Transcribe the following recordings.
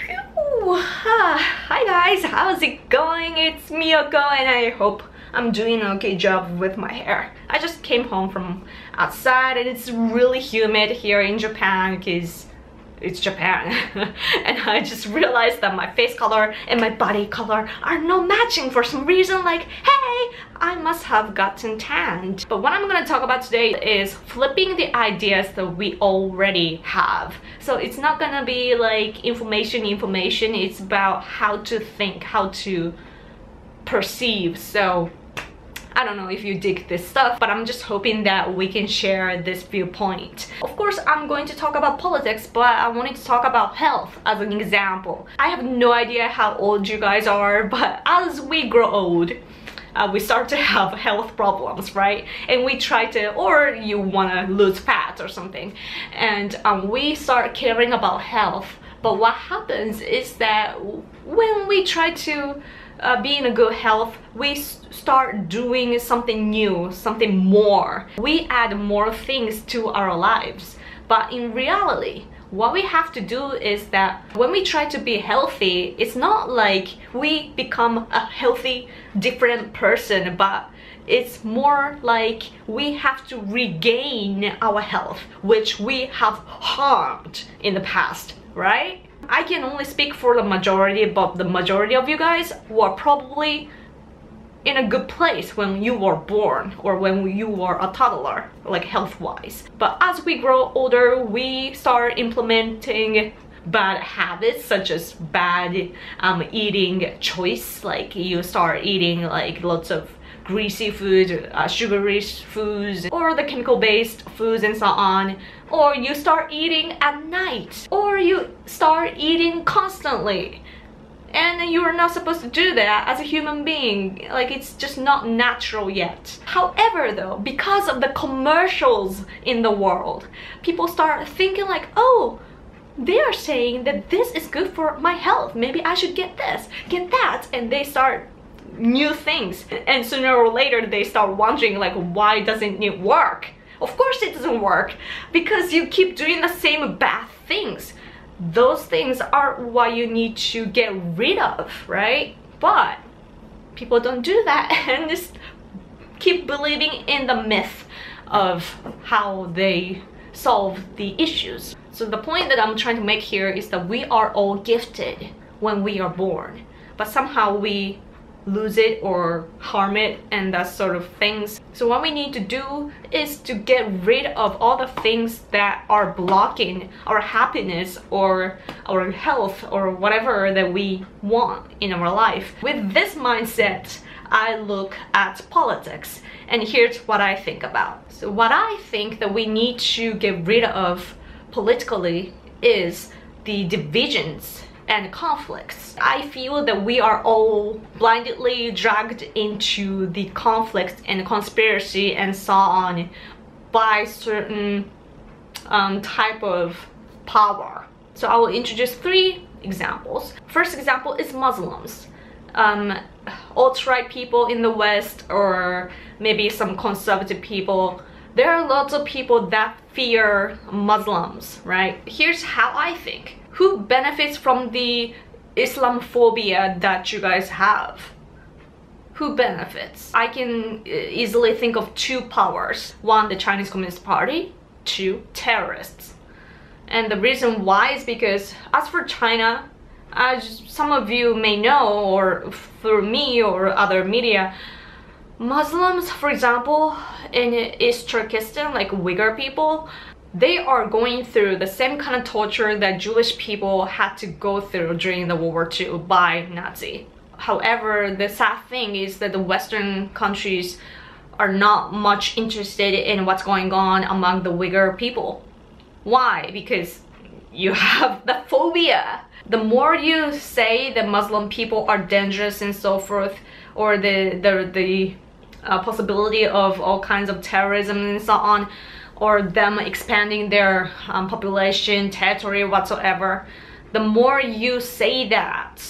Hi guys, how's it going? It's me, Yoko, and I hope I'm doing an okay job with my hair. I just came home from outside and it's really humid here in Japan because it's Japan. And I just realized that my face color and my body color are not matching for some reason. Like, hey, I must have gotten tanned. But what I'm gonna talk about today is flipping the ideas that we already have. So it's not gonna be like information, it's about how to think, how to perceive. So I don't know if you dig this stuff, but I'm just hoping that we can share this viewpoint. Of course, I'm going to talk about politics, but I wanted to talk about health as an example. I have no idea how old you guys are, but as we grow old, we start to have health problems, right? And we try to, or you want to lose fat or something, and we start caring about health. But what happens is that when we try to be in a good health, we start doing something new, something more. We add more things to our lives. But in reality, what we have to do is that when we try to be healthy, it's not like we become a healthy, different person, but it's more like we have to regain our health, which we have harmed in the past, right? I can only speak for the majority, but the majority of you guys were probably in a good place when you were born or when you were a toddler, like health-wise. But as we grow older, we start implementing bad habits such as bad eating choice. Like you start eating like lots of greasy food, sugary foods, or the chemical-based foods and so on. Or you start eating at night, or you start eating constantly. And you're not supposed to do that as a human being. Like, it's just not natural yet. However though, because of the commercials in the world, people start thinking like, oh, they are saying that this is good for my health. Maybe I should get this, get that. And they start new things. And sooner or later, they start wondering like, why doesn't it work? Of course it doesn't work, because you keep doing the same bad things. Those things are what you need to get rid of, right? But people don't do that and just keep believing in the myth of how they solve the issues. So the point that I'm trying to make here is that we are all gifted when we are born, but somehow we lose it or harm it and that sort of things. So what we need to do is to get rid of all the things that are blocking our happiness or our health or whatever that we want in our life. With this mindset, I look at politics, and here's what I think about. So what I think that we need to get rid of politically is the divisions and conflicts. I feel that we are all blindly dragged into the conflict and conspiracy and so on by certain type of power. So I will introduce 3 examples. First example is Muslims. Alt-right people in the West, or maybe some conservative people. There are lots of people that fear Muslims, right? Here's how I think. Who benefits from the Islamophobia that you guys have? Who benefits? I can easily think of 2 powers. 1, the Chinese Communist Party. 2, terrorists. And the reason why is because, as for China, as some of you may know, or through me or other media, Muslims, for example, in East Turkestan, like Uyghur people, they are going through the same kind of torture that Jewish people had to go through during the World War II by Nazi. However, the sad thing is that the Western countries are not much interested in what's going on among the Uyghur people. Why? Because you have the phobia. The more you say that Muslim people are dangerous and so forth, or the possibility of all kinds of terrorism and so on, or them expanding their population, territory, whatsoever, the more you say that,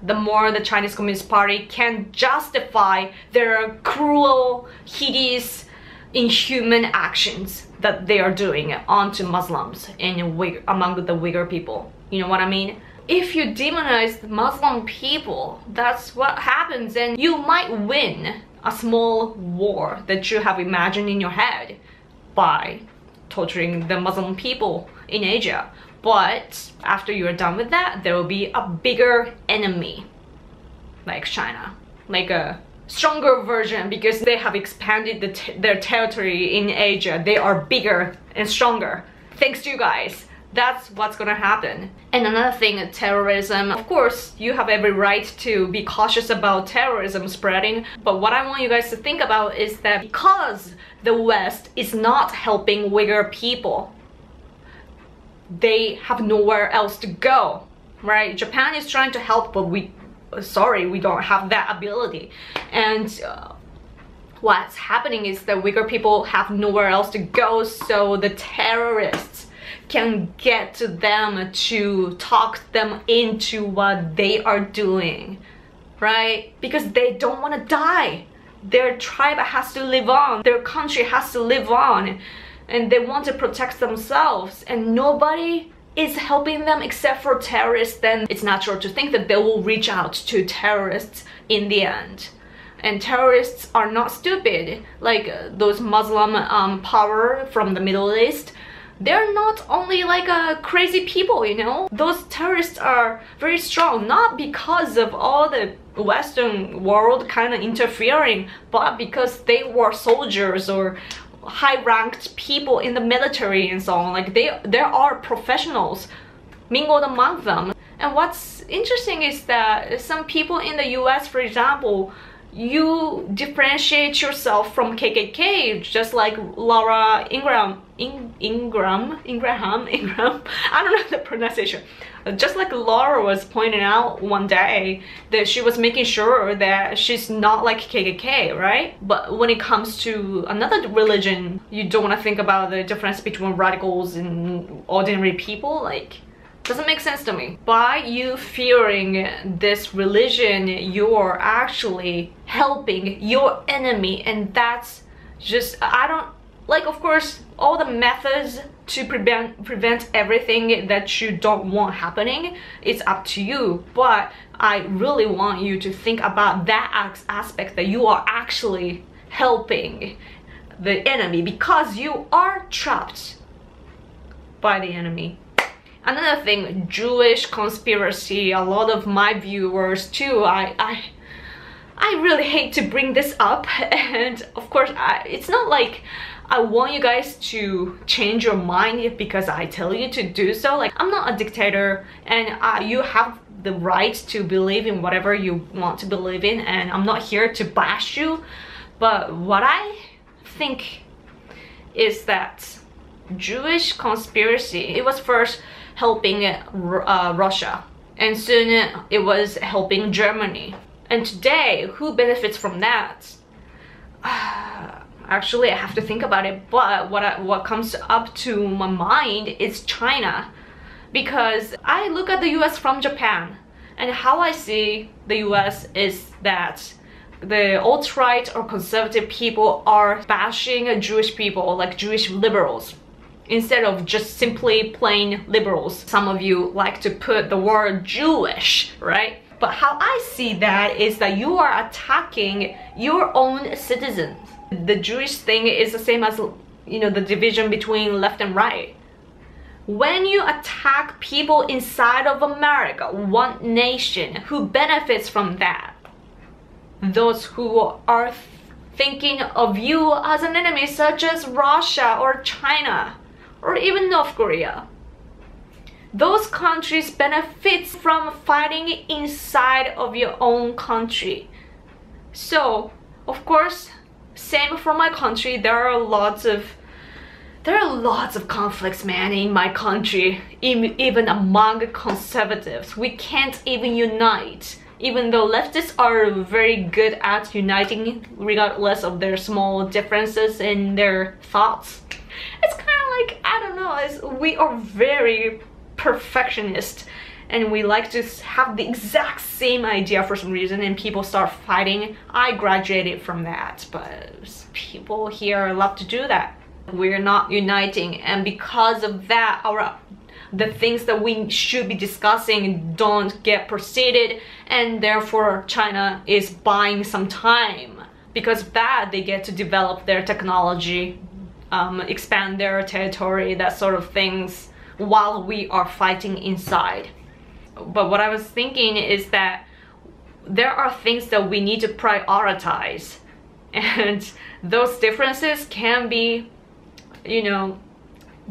the more the Chinese Communist Party can justify their cruel, hideous, inhuman actions that they are doing onto Muslims and among the Uyghur people. You know what I mean? if you demonize the Muslim people, that's what happens, and you might win a small war that you have imagined in your head by torturing the Muslim people in Asia. But after you're done with that, there will be a bigger enemy, like China, like a stronger version, because they have expanded their territory in Asia. They are bigger and stronger. Thanks to you guys. That's what's gonna happen. And another thing, terrorism. Of course, you have every right to be cautious about terrorism spreading, but what I want you guys to think about is that because the West is not helping Uyghur people, they have nowhere else to go, right? Japan is trying to help, but we don't have that ability. And what's happening is that Uyghur people have nowhere else to go, so the terrorists can get to them to talk them into what they are doing, right? Because they don't want to die. Their tribe has to live on, their country has to live on, and they want to protect themselves, and nobody is helping them except for terrorists. Then it's natural to think that they will reach out to terrorists in the end. And terrorists are not stupid, like those Muslim power from the Middle East. They're not only like crazy people, you know. Those terrorists are very strong, not because of all the Western world kind of interfering, but because they were soldiers or high-ranked people in the military and so on. Like there are professionals mingled among them. And what's interesting is that some people in the US, for example, you differentiate yourself from KKK, just like Laura Ingraham, I don't know the pronunciation. Just like Laura was pointing out one day, that she was making sure that she's not like KKK, right? But when it comes to another religion, you don't want to think about the difference between radicals and ordinary people. Like, doesn't make sense to me. By you fearing this religion, you're actually helping your enemy, and that's just, I don't like, of course, all the methods to prevent everything that you don't want happening, it's up to you. But I really want you to think about that aspect, that you are actually helping the enemy because you are trapped by the enemy. Another thing, Jewish conspiracy. A lot of my viewers too, I really hate to bring this up, and of course it's not like I want you guys to change your mind because I tell you to do so. Like, I'm not a dictator, and you have the right to believe in whatever you want to believe in, and I'm not here to bash you. But what I think is that Jewish conspiracy, it was first helping Russia, and soon it was helping Germany. And today, who benefits from that? Actually, I have to think about it, but what comes up to my mind is China. Because I look at the US from Japan, and how I see the US is that the alt-right or conservative people are bashing Jewish people, like Jewish liberals, instead of just simply plain liberals. Some of you like to put the word Jewish, right? But how I see that is that you are attacking your own citizens. The Jewish thing is the same as, you know, the division between left and right. When you attack people inside of America, one nation, who benefits from that? Those who are thinking of you as an enemy, such as Russia or China or even North Korea. Those countries benefit from fighting inside of your own country. So, of course, same for my country. There are lots of conflicts, man, in my country, even among conservatives. We can't even unite, even though leftists are very good at uniting regardless of their small differences in their thoughts. It's kind of like, I don't know, we are very perfectionist, and we like to have the exact same idea for some reason, and people start fighting. I graduated from that, but people here love to do that. We're not uniting, and because of that, the things that we should be discussing don't get proceeded, and therefore China is buying some time. Because of that, they get to develop their technology, expand their territory, that sort of things, while we are fighting inside. But what I was thinking is that there are things that we need to prioritize, and those differences can be, you know,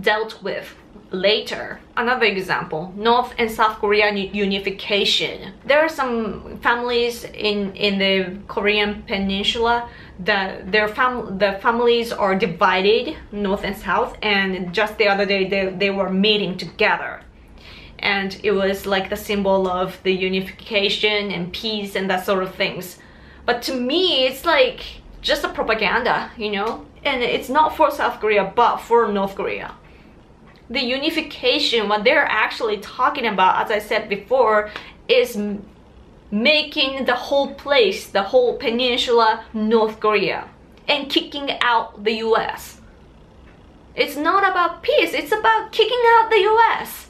dealt with later. Another example, North and South Korea unification. There are some families in the Korean peninsula that the families are divided, North and South, and just the other day they were meeting together. And it was like the symbol of the unification and peace and that sort of things. But to me, it's like just a propaganda, you know? And it's not for South Korea, but for North Korea. The unification, what they're actually talking about, as I said before, is making the whole place, the whole peninsula, North Korea, and kicking out the US. It's not about peace, it's about kicking out the US.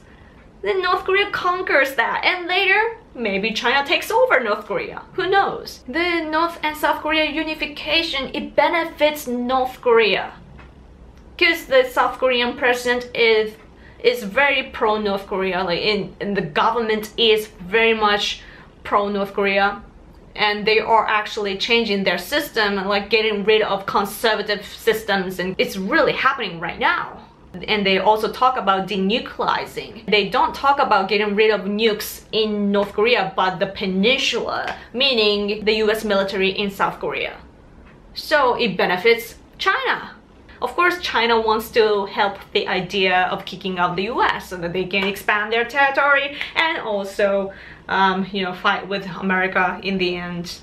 Then North Korea conquers that, and later, maybe China takes over North Korea. Who knows? The North and South Korea unification, it benefits North Korea. Because the South Korean president is very pro-North Korea, like in the government is very much pro-North Korea, and they are actually changing their system, like getting rid of conservative systems, and it's really happening right now. And they also talk about denuclearizing. They don't talk about getting rid of nukes in North Korea, but the peninsula, meaning the US military in South Korea. So it benefits China. Of course, China wants to help the idea of kicking out the US so that they can expand their territory and also, you know, fight with America in the end.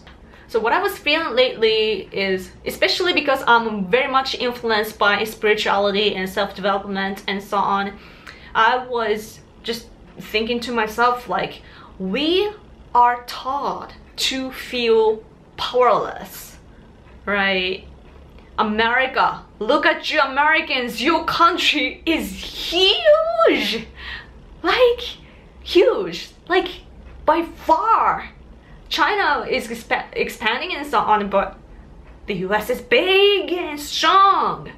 So what I was feeling lately is, especially because I'm very much influenced by spirituality and self-development and so on, I was just thinking to myself, like, we are taught to feel powerless, right? America, look at you Americans, your country is huge, like huge, like by far. China is expanding and so on, but the US is big and strong.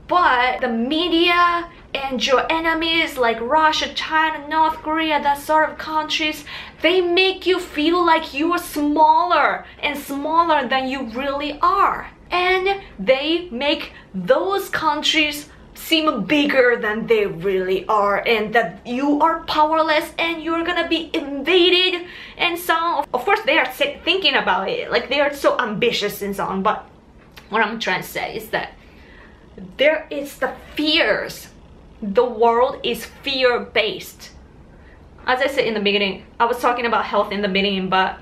But the media and your enemies like Russia, China, North Korea, that sort of countries, they make you feel like you are smaller and smaller than you really are. And they make those countries seem bigger than they really are, and that you are powerless and you're gonna be invaded and so on. Of course, they are thinking about it, like they are so ambitious and so on, but what I'm trying to say is that there is the fears. The world is fear-based. As I said in the beginning, I was talking about health in the beginning, but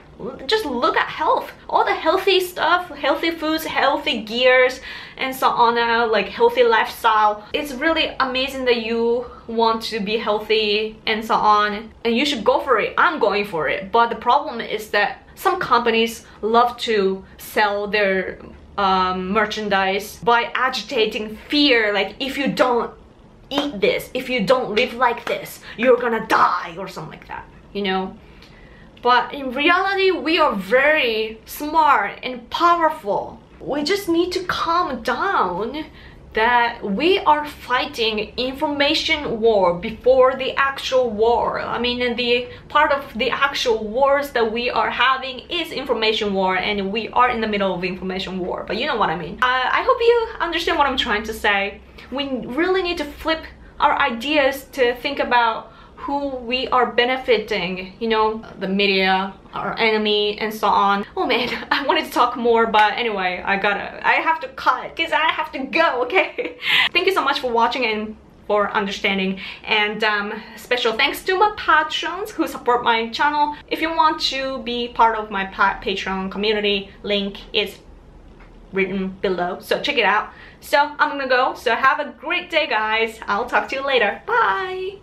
just look at health. All the healthy stuff, healthy foods, healthy gears, and so on, like healthy lifestyle. It's really amazing that you want to be healthy and so on, and you should go for it. I'm going for it. But the problem is that some companies love to sell their merchandise by agitating fear, like if you don't eat this, if you don't live like this, you're gonna die or something like that, you know? But in reality, we are very smart and powerful. We just need to calm down that we are fighting information war before the actual war. I mean, the part of the actual wars that we are having is information war, and we are in the middle of information war, but you know what I mean. I hope you understand what I'm trying to say. We really need to flip our ideas to think about who we are benefiting, you know, the media, our enemy, and so on. Oh man, I wanted to talk more, but anyway, I have to cut because I have to go, okay? Thank you so much for watching and for understanding, and special thanks to my patrons who support my channel. If you want to be part of my Patreon community, link is written below, so check it out. So I'm gonna go, so have a great day guys. I'll talk to you later. Bye.